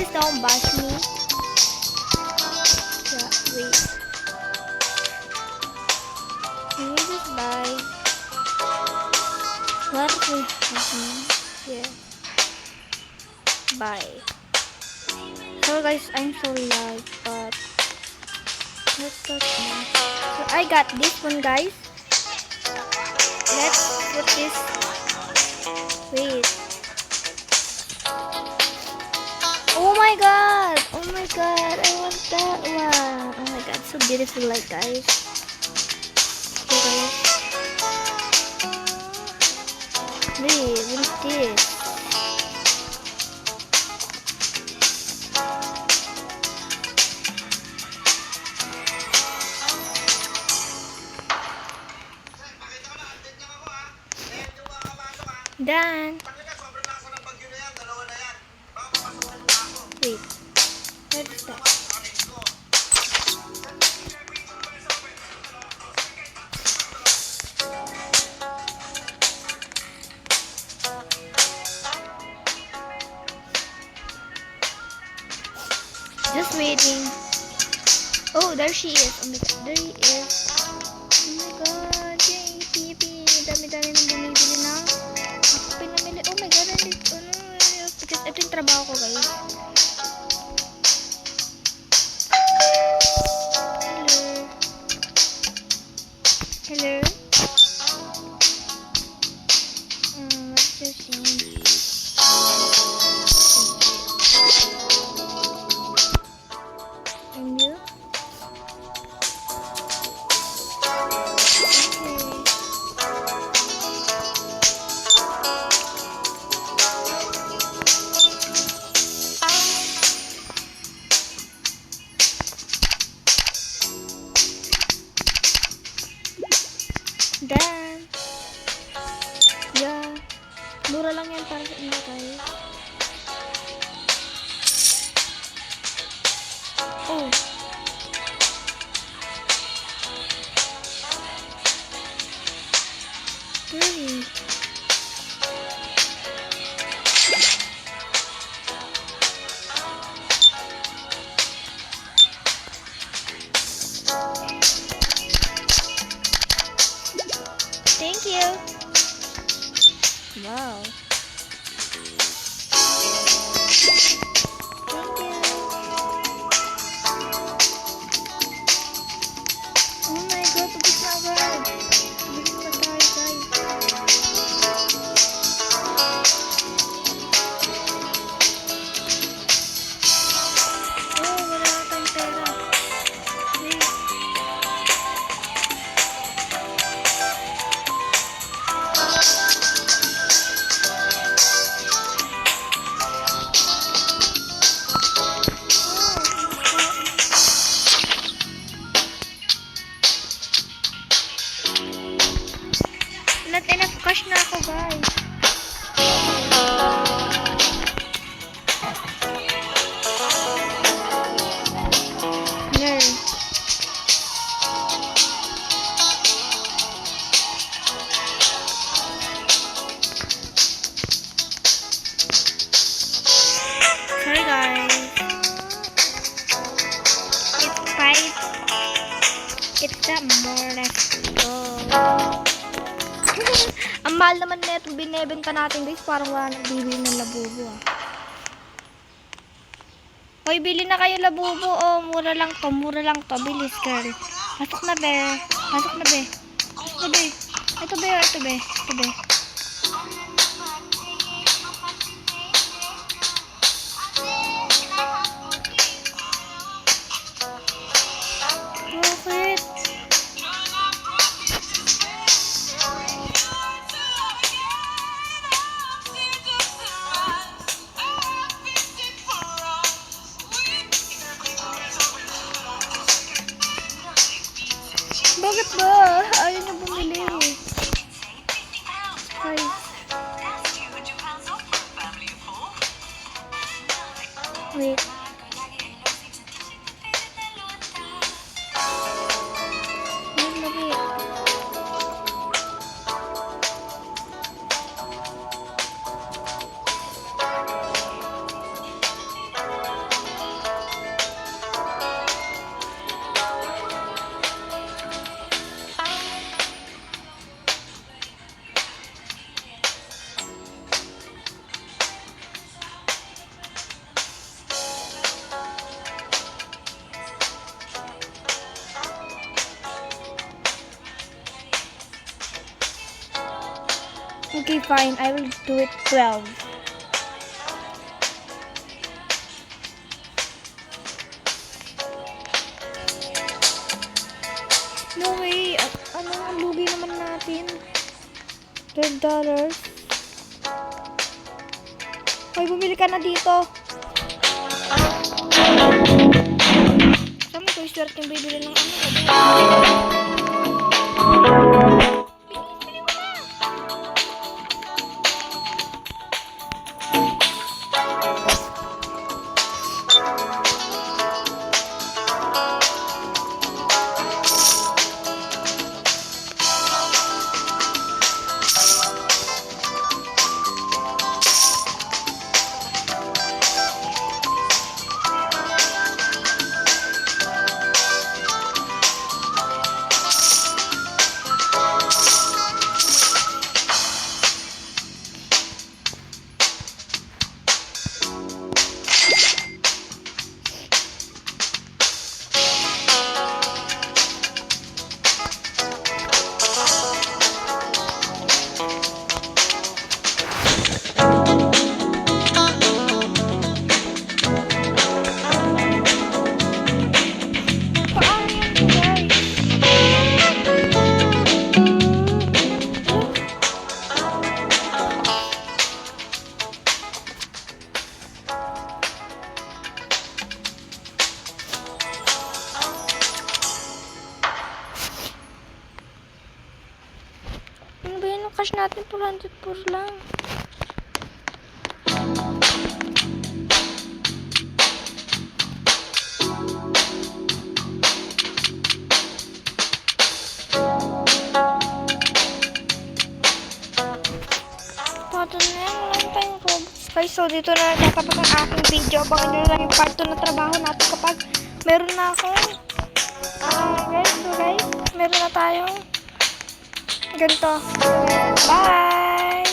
Please don't bash me. Yeah, wait. Can you just buy what we have? Yeah. Bye. So guys, I'm so live, but let's start now. So I got this one, guys. Let's put this. Wait. Oh my god! Oh my god! I want that one. Oh my god, so beautiful, like guys. Okay, guys. Wait, what is this? Done. Wait. What is that? Just waiting. Oh, there she is. Oh my god, there he is. Oh my god, yay, pipi. Dami-dami nang bumibili na. Ako pinamili. Oh my god, because ito yung trabaho ko, guys. Hello. What's your name? And you? Done. Yeah. Mura lang yan para sa inyo, guys. Oh. Really? Thank you. Wow. Thank you. Oh my god, pagod na agad. Bili na tayo, guys. Oh, wala na tayong pera. Wait. Not enough cash na ako, guys. Nerd. Sorry, guys. It's 5. It's that more. Let's go. Ang mahal naman na itong binibenta natin, guys. Parang wala nang bibili ng labubo, ah. Hoy, bili na kayo labubo. Oh, mura lang to. Mura lang to. Bilis, girl. Pasok na, be. Pasok na, be. Pasok na, be. Ito, be. Ito, be. Ito, be. Bakit? Bakit ba? Ayaw niya bumili. Guys. Wait. Wait, wait. Okay, fine. I will do it 12. No way. Ano, ang lugi naman natin. $12. Hoy, bumili ka na dito. Saan mo ko i-start yung bibili ng ano? Ano ba yun? Ang cash natin 404 lang. Pato na yan. Wala tayong Robux. Guys, so dito na nagtatapos ang aking video. Abangan nyo na lang yung part 2 na trabaho natin kapag meron na akong guys, meron na tayong ganito. Bye!